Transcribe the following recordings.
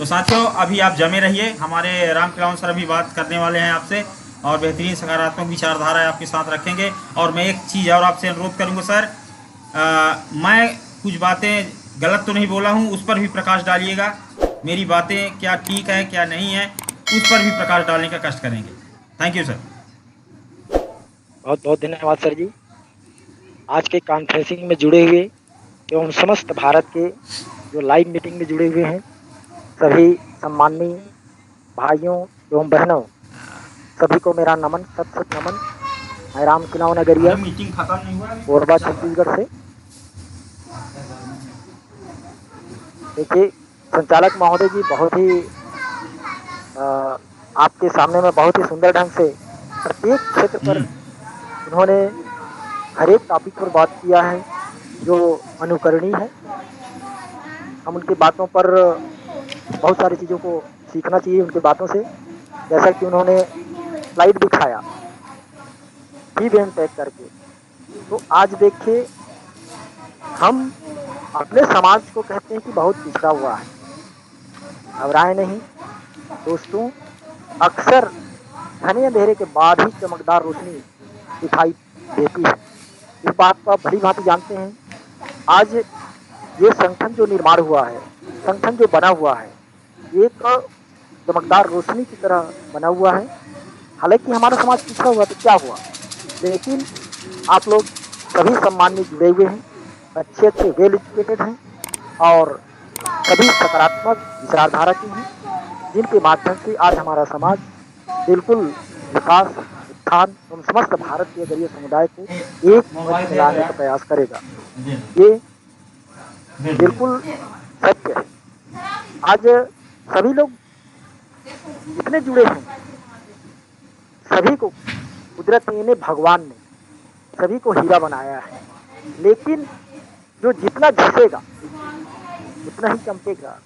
तो साथियों अभी आप जमे रहिए, हमारे राम किलावन सर अभी बात करने वाले हैं आपसे और बेहतरीन सकारात्मक विचारधारा आपके साथ रखेंगे। और मैं एक चीज़ और आपसे अनुरोध करूंगा सर, मैं कुछ बातें गलत तो नहीं बोला हूं, उस पर भी प्रकाश डालिएगा। मेरी बातें क्या ठीक है क्या नहीं है, उस पर भी प्रकाश डालने का कष्ट करेंगे। Thank you sir. बहुत बहुत धन्यवाद सर जी। आज के कॉन्फ्रेंसिंग में जुड़े हुए एवं समस्त भारत के जो लाइव मीटिंग में जुड़े हुए हैं सभी सम्माननीय भाइयों एवं बहनों, सभी को मेरा नमन, सत सत नमन। मैं राम किलावन अरे नगरिया, मीटिंग खत्म नहीं हुआ अभी? कोरबा चल रहा छत्तीसगढ़ से। देखिए संचालक महोदय जी बहुत ही अ, आपके सामने में बहुत ही सुंदर ढंग से प्रत्येक क्षेत्र पर है। उन्होंने हर एक टॉपिक पर बात किया है जो अनुकरणीय है। हम उनकी बातों पर बहुत सारी चीज़ों को सीखना चाहिए उनकी बातों से। जैसा कि उन्होंने स्लाइड दिखाया फी बैन टैग करके, तो आज देखिए हम अपने समाज को कहते हैं कि बहुत पिछड़ा हुआ है। घबराए नहीं दोस्तों, अक्सर घने अंधेरे के बाद ही चमकदार रोशनी दिखाई देती है। इस बात को आप भली भांति जानते हैं। आज ये संगठन जो निर्माण हुआ है, संगठन जो बना हुआ है, एक चमकदार रोशनी की तरह बना हुआ है। हालांकि हमारा समाज पिछड़ा हुआ तो क्या हुआ, लेकिन आप लोग सभी सम्माननीय जुड़े हुए हैं, अच्छे अच्छे वेल एजुकेटेड हैं और सभी सकारात्मक विचारधारा के हैं, जिनके माध्यम से आज हमारा समाज बिल्कुल विकास, उत्थान एवं समस्त भारत के गरीब समुदाय को एक मंच में लाने का प्रयास करेगा। ये बिल्कुल सत्य है। आज सभी लोग जितने जुड़े हैं, सभी को कुदरत ने, भगवान ने सभी को हीरा बनाया है। लेकिन जो जितना घिसेगा उतना ही चमकेगा।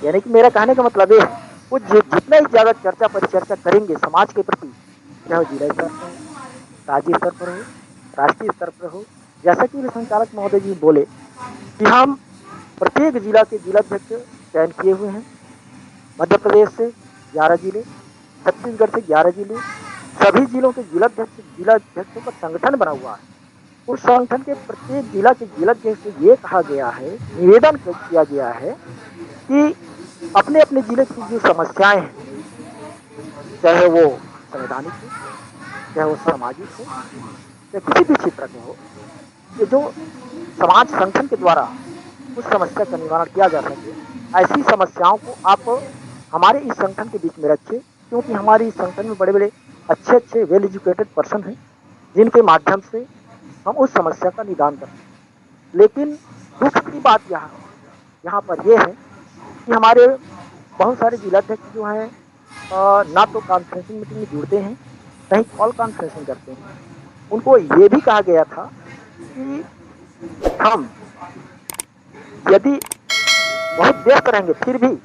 यानी कि मेरा कहने का मतलब ये है, वो जितना ही ज्यादा चर्चा परिचर्चा करेंगे समाज के प्रति, चाहे जिला स्तर पर हो, राज्य स्तर पर हो, राष्ट्रीय स्तर पर हो। जैसा कि संचालक महोदय जी बोले कि हम प्रत्येक जिला के जिलाध्यक्ष चयन किए हुए हैं। मध्य प्रदेश से 11 जिले, छत्तीसगढ़ से 11 जिले, सभी जिलों के जिलाध्यक्षों का संगठन बना हुआ है। उस संगठन के प्रत्येक जिला के जिलाध्यक्ष से ये कहा गया है, निवेदन किया गया है कि अपने अपने जिले की जो समस्याएं हैं, चाहे वो संवैधानिक हो, चाहे वो सामाजिक हो, चाहे किसी भी क्षेत्र के हो, ये जो समाज संगठन के द्वारा उस समस्या का निवारण किया जा सके, ऐसी समस्याओं को आप हमारे इस संगठन के बीच में रखिए। क्योंकि हमारे इस संगठन में बड़े बड़े अच्छे अच्छे वेल एजुकेटेड पर्सन हैं, जिनके माध्यम से हम उस समस्या का निदान कर सकते हैं। लेकिन दुख की बात यहाँ पर यह है कि हमारे बहुत सारे जिलाध्यक्ष जो हैं ना तो कॉन्फ्रेंसिंग मीटिंग में जुड़ते हैं, नहीं कॉल कॉन्फ्रेंसिंग करते हैं। उनको ये भी कहा गया था कि हम यदि बहुत व्यस्त रहेंगे फिर भी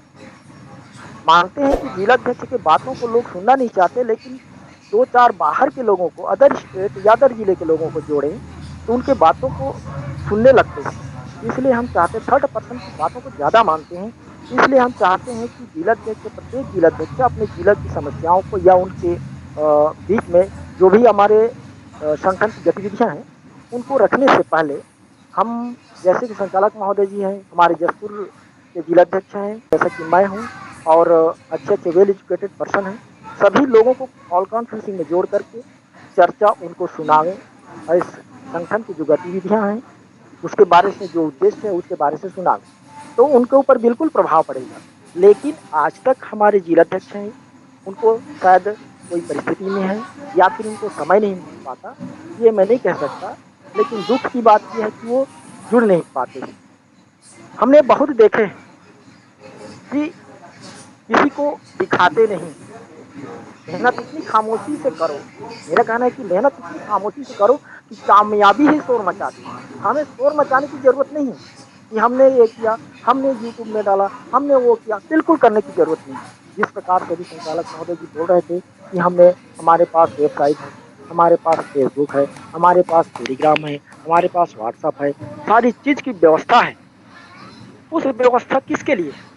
मानते हैं कि जिलाध्यक्ष के बातों को लोग सुनना नहीं चाहते, लेकिन 2-4 बाहर के लोगों को, अदर स्टेट या अदर जिले के लोगों को जोड़ें तो उनके बातों को सुनने लगते हैं। इसलिए हम चाहते, थर्ड पर्सन की बातों को ज़्यादा मानते हैं। इसलिए हम चाहते हैं कि जिलाध्यक्ष, प्रत्येक जिलाध्यक्ष अपने जिला की समस्याओं को या उनके बीच में जो भी हमारे संगठन की गतिविधियां हैं उनको रखने से पहले हम, जैसे कि संचालक महोदय जी हैं, हमारे जसपुर के जिलाध्यक्ष हैं, जैसा कि मैं हूँ और अच्छे अच्छे वेल एजुकेटेड पर्सन हैं, सभी लोगों को कॉल कॉन्फ्रेंसिंग में जोड़ करके चर्चा उनको सुनावें और इस संगठन की जो गतिविधियां हैं उसके बारे में, जो उद्देश्य है उसके बारे से सुनावें, तो उनके ऊपर बिल्कुल प्रभाव पड़ेगा। लेकिन आज तक हमारे जिलाध्यक्ष हैं, उनको शायद कोई परिस्थिति में है या फिर उनको समय नहीं मिल पाता, ये मैं नहीं कह सकता। लेकिन दुख की बात यह है कि वो जुड़ नहीं पाते हैं। हमने बहुत देखे कि किसी को दिखाते नहीं, मेहनत इतनी खामोशी से करो। मेरा कहना है कि मेहनत इतनी खामोशी से करो कि कामयाबी ही शोर मचाती है। हमें शोर मचाने की जरूरत नहीं है कि हमने ये किया, हमने यूट्यूब में डाला, हमने वो किया, बिल्कुल करने की जरूरत नहीं। जिस प्रकार से भी संचालक महोदय जी बोल रहे थे कि हमने, हमारे पास वेबसाइट है, हमारे पास फेसबुक है, हमारे पास टेलीग्राम है, हमारे पास व्हाट्सअप है, सारी चीज की व्यवस्था है। उस व्यवस्था किसके लिए है?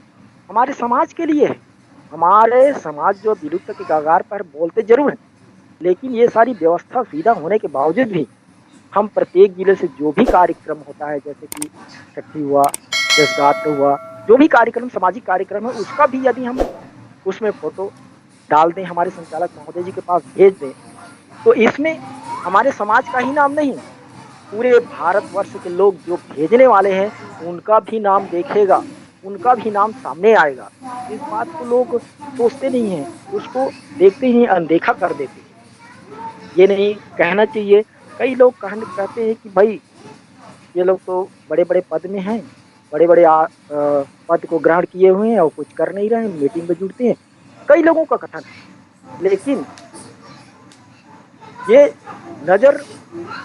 हमारे समाज के लिए है। हमारे समाज जो विलुप्त के कगार पर बोलते जरूर हैं, लेकिन ये सारी व्यवस्था सुविधा होने के बावजूद भी हम प्रत्येक जिले से जो भी कार्यक्रम होता है, जैसे कि छठी हुआ, जसगात्र हुआ, जो भी कार्यक्रम सामाजिक कार्यक्रम है, उसका भी यदि हम उसमें फोटो डाल दें, हमारे संचालक महोदय जी के पास भेज दें, तो इसमें हमारे समाज का ही नाम नहीं, पूरे भारतवर्ष के लोग जो भेजने वाले हैं उनका भी नाम देखेगा, उनका भी नाम सामने आएगा। इस बात को लोग सोचते नहीं हैं, उसको देखते ही अनदेखा कर देते हैं। ये नहीं कहना चाहिए। कई लोग कहते हैं कि भाई ये लोग तो बड़े बड़े पद में हैं, बड़े बड़े पद को ग्रहण किए हुए हैं और कुछ कर नहीं रहे हैं, मीटिंग में जुड़ते हैं, कई लोगों का कथन है। लेकिन ये नजर,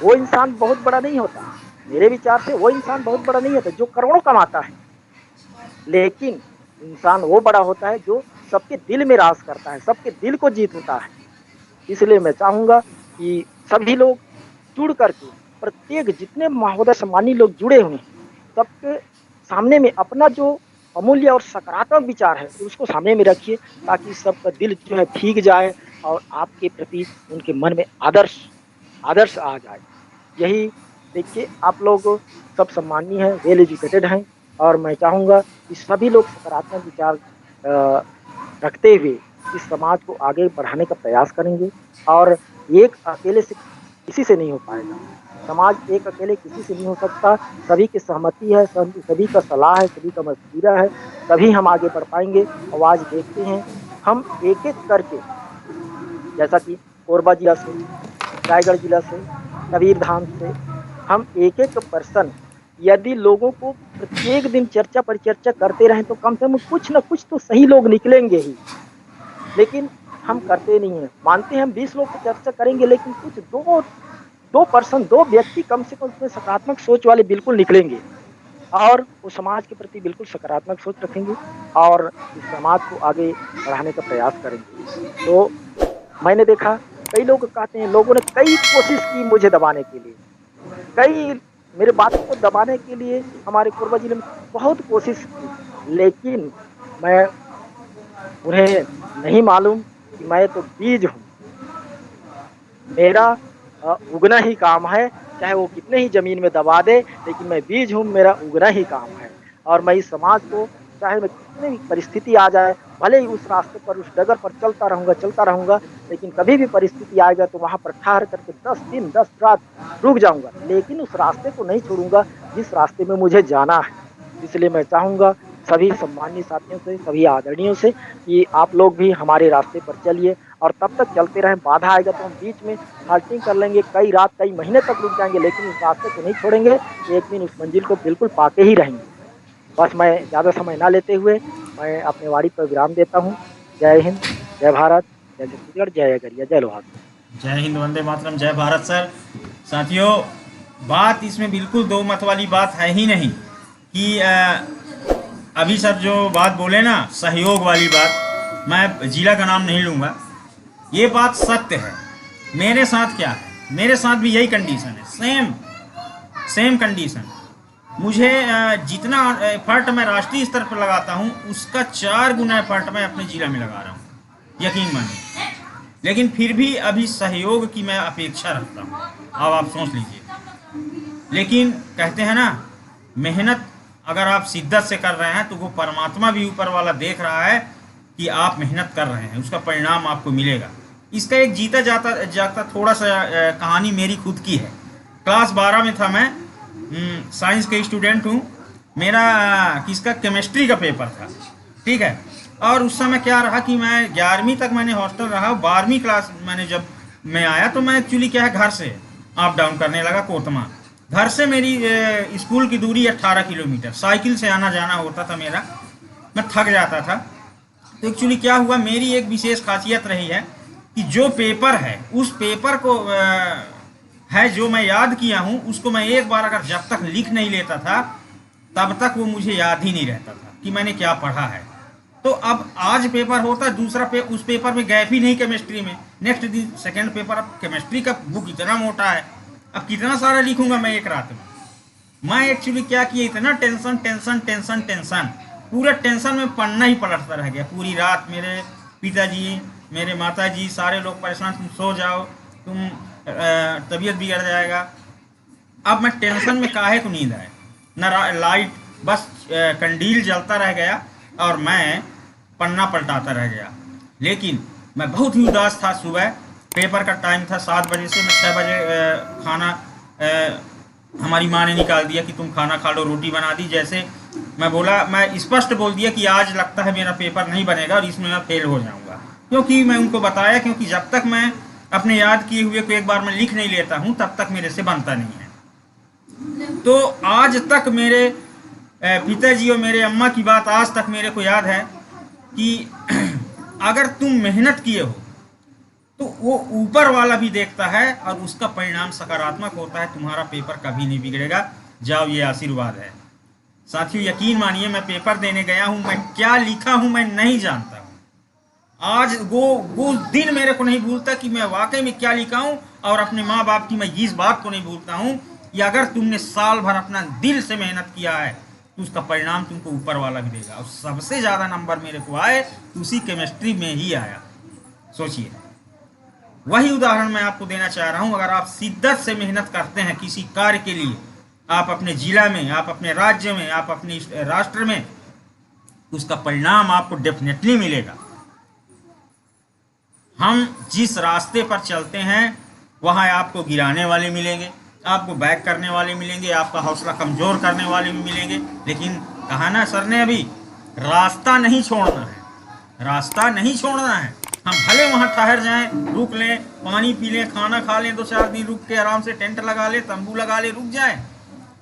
वो इंसान बहुत बड़ा नहीं होता, मेरे विचार से वो इंसान बहुत बड़ा नहीं होता जो करोड़ों कमाता है, लेकिन इंसान वो बड़ा होता है जो सबके दिल में राज करता है, सबके दिल को जीतता है। इसलिए मैं चाहूंगा कि सभी लोग जुड़ करके, प्रत्येक जितने महोदय सम्मानी लोग जुड़े हुए हैं, सबके सामने में अपना जो अमूल्य और सकारात्मक विचार है उसको सामने में रखिए, ताकि सबका दिल जो है भीग जाए और आपके प्रति उनके मन में आदर्श आदर्श आ जाए। यही देखिए, आप लोग सब सम्मानीय हैं, वेल एजुकेटेड हैं, और मैं चाहूँगा कि सभी लोग सकारात्मक विचार रखते हुए इस समाज को आगे बढ़ाने का प्रयास करेंगे। और एक अकेले से किसी से नहीं हो पाएगा, समाज एक अकेले किसी से नहीं हो सकता, सभी की सहमति है, सभी का सलाह है, सभी का मशवरा है, तभी हम आगे बढ़ पाएंगे। और आज देखते हैं हम एक एक करके, जैसा कि कोरबा जिला से, रायगढ़ जिला से, कबीरधाम से, हम एक एक पर्सन यदि लोगों को प्रत्येक दिन चर्चा पर चर्चा करते रहें तो कम से कम कुछ ना कुछ तो सही लोग निकलेंगे ही। लेकिन हम करते नहीं हैं, मानते हैं हम 20 लोग से चर्चा करेंगे, लेकिन कुछ दो व्यक्ति कम से कम उसमें सकारात्मक सोच वाले बिल्कुल निकलेंगे और वो समाज के प्रति बिल्कुल सकारात्मक सोच रखेंगे और इस समाज को आगे बढ़ाने का प्रयास करेंगे। तो मैंने देखा कई लोग कहते हैं, लोगों ने कई कोशिश की मुझे दबाने के लिए, कई मेरे बातों को दबाने के लिए हमारे कोरबा जिले में बहुत कोशिश की, लेकिन मैं उन्हें नहीं मालूम कि मैं तो बीज हूँ, मेरा उगना ही काम है, चाहे वो कितने ही जमीन में दबा दे, लेकिन मैं बीज हूँ, मेरा उगना ही काम है। और मैं इस समाज को, चाहे मैं कितनी भी परिस्थिति आ जाए, भले ही उस रास्ते पर, उस डगर पर चलता रहूंगा, लेकिन कभी भी परिस्थिति आएगा तो वहां पर ठहर करके 10 दिन 10 रात रुक जाऊंगा, लेकिन उस रास्ते को नहीं छोड़ूंगा जिस रास्ते में मुझे जाना है। इसलिए मैं चाहूंगा सभी सम्मानीय साथियों से, सभी आदरणीयों से कि आप लोग भी हमारे रास्ते पर चलिए और तब तक चलते रहें। बाधा आएगा तो हम बीच में हाल्टिंग कर लेंगे, कई रात कई महीने तक रुक जाएंगे, लेकिन उस रास्ते को नहीं छोड़ेंगे, एक दिन उस मंजिल को बिल्कुल पाके ही रहेंगे। बस मैं ज़्यादा समय ना लेते हुए मैं अपने वाणी पर विराम देता हूँ। जय हिंद, जय भारत, जय छत्तीसगढ़, जय गरिया, जय लोहार। जय हिंद, वंदे मातरम, जय भारत। सर साथियों, बात इसमें बिल्कुल दो मत वाली बात है ही नहीं कि अभी सर जो बात बोले ना, सहयोग वाली बात, मैं जिला का नाम नहीं लूँगा, ये बात सत्य है। मेरे साथ क्या है, मेरे साथ भी यही कंडीशन है, सेम कंडीशन। मुझे जितना एफर्ट मैं राष्ट्रीय स्तर पर लगाता हूँ उसका 4 गुना एफर्ट मैं अपने जिला में लगा रहा हूँ, यकीन मानिए। लेकिन फिर भी अभी सहयोग की मैं अपेक्षा रखता हूँ, अब आप सोच लीजिए। लेकिन कहते हैं ना, मेहनत अगर आप शिद्दत से कर रहे हैं तो वो परमात्मा भी ऊपर वाला देख रहा है कि आप मेहनत कर रहे हैं, उसका परिणाम आपको मिलेगा। इसका एक जीता जाता थोड़ा सा कहानी मेरी खुद की है। क्लास 12 में था मैं, साइंस के स्टूडेंट हूँ। मेरा किसका केमिस्ट्री का पेपर था, ठीक है। और उस समय क्या रहा कि मैं 11वीं तक मैंने हॉस्टल रहा, 12वीं क्लास मैंने जब मैं आया तो मैं एक्चुअली क्या है, घर से अप डाउन करने लगा कोतमा। घर से मेरी स्कूल की दूरी 18 किलोमीटर, साइकिल से आना जाना होता था मेरा, मैं थक जाता था। तो एक्चुअली क्या हुआ, मेरी एक विशेष खासियत रही है कि जो पेपर है, उस पेपर को है जो मैं याद किया हूँ, उसको मैं एक बार अगर जब तक लिख नहीं लेता था तब तक वो मुझे याद ही नहीं रहता था कि मैंने क्या पढ़ा है। तो अब आज पेपर होता है, दूसरा उस पेपर में गैप ही नहीं केमिस्ट्री में, नेक्स्ट दिन सेकंड पेपर। अब केमिस्ट्री का बुक इतना मोटा है, अब कितना सारा लिखूंगा मैं एक रात में। मैं एक्चुअली क्या किया, इतना टेंशन टेंशन टेंशन टेंशन पूरे टेंशन में पढ़ना ही पलटता रह गया। पूरी रात मेरे पिताजी, मेरे माताजी, सारे लोग परेशान, तुम सो जाओ, तुम तबीयत बिगड़ जाएगा। अब मैं टेंशन में काहे को नींद आए, न लाइट, बस कंडील जलता रह गया और मैं पन्ना पलटाता रह गया। लेकिन मैं बहुत ही उदास था। सुबह पेपर का टाइम था 7 बजे से, मैं 6 बजे खाना हमारी माँ ने निकाल दिया कि तुम खाना खा लो, रोटी बना दी। जैसे मैं बोला, मैं स्पष्ट बोल दिया कि आज लगता है मेरा पेपर नहीं बनेगा और इसमें मैं फेल हो जाऊंगा। क्योंकि मैं उनको बताया, क्योंकि जब तक मैं अपने याद किए हुए को एक बार मैं लिख नहीं लेता हूँ तब तक मेरे से बनता नहीं है। तो आज तक मेरे पिताजी और मेरे अम्मा की बात आज तक मेरे को याद है कि अगर तुम मेहनत किए हो तो वो ऊपर वाला भी देखता है और उसका परिणाम सकारात्मक होता है। तुम्हारा पेपर कभी नहीं बिगड़ेगा, जाओ, ये आशीर्वाद है। साथियों, यकीन मानिए, मैं पेपर देने गया हूँ, मैं क्या लिखा हूँ मैं नहीं जानता हूँ। आज वो दिन मेरे को नहीं भूलता कि मैं वाकई में क्या लिखा हूँ। और अपने माँ बाप की मैं इस बात को नहीं भूलता हूँ कि अगर तुमने साल भर अपना दिल से मेहनत किया है तो उसका परिणाम तुमको ऊपर वाला भी देगा। और सबसे ज़्यादा नंबर मेरे को आए तो उसी केमिस्ट्री में ही आया। सोचिए, वही उदाहरण मैं आपको देना चाह रहा हूं। अगर आप शिद्दत से मेहनत करते हैं किसी कार्य के लिए, आप अपने जिला में, आप अपने राज्य में, आप अपने राष्ट्र में, उसका परिणाम आपको डेफिनेटली मिलेगा। हम जिस रास्ते पर चलते हैं वहां आपको गिराने वाले मिलेंगे, आपको बैक करने वाले मिलेंगे, आपका हौसला कमजोर करने वाले भी मिलेंगे। लेकिन कहा ना सर ने अभी, रास्ता नहीं छोड़ना है, रास्ता नहीं छोड़ना है। हम भले वहाँ ठहर जाएं, रुक लें, पानी पी लें, खाना खा लें, 2-4 दिन रुक के आराम से टेंट लगा लें, तंबू लगा लें, रुक जाएं।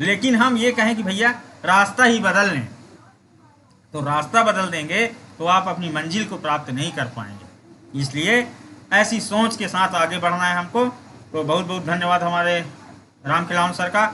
लेकिन हम ये कहें कि भैया रास्ता ही बदल लें, तो रास्ता बदल देंगे तो आप अपनी मंजिल को प्राप्त नहीं कर पाएंगे। इसलिए ऐसी सोच के साथ आगे बढ़ना है हमको। तो बहुत बहुत धन्यवाद हमारे राम खिलावन सर का।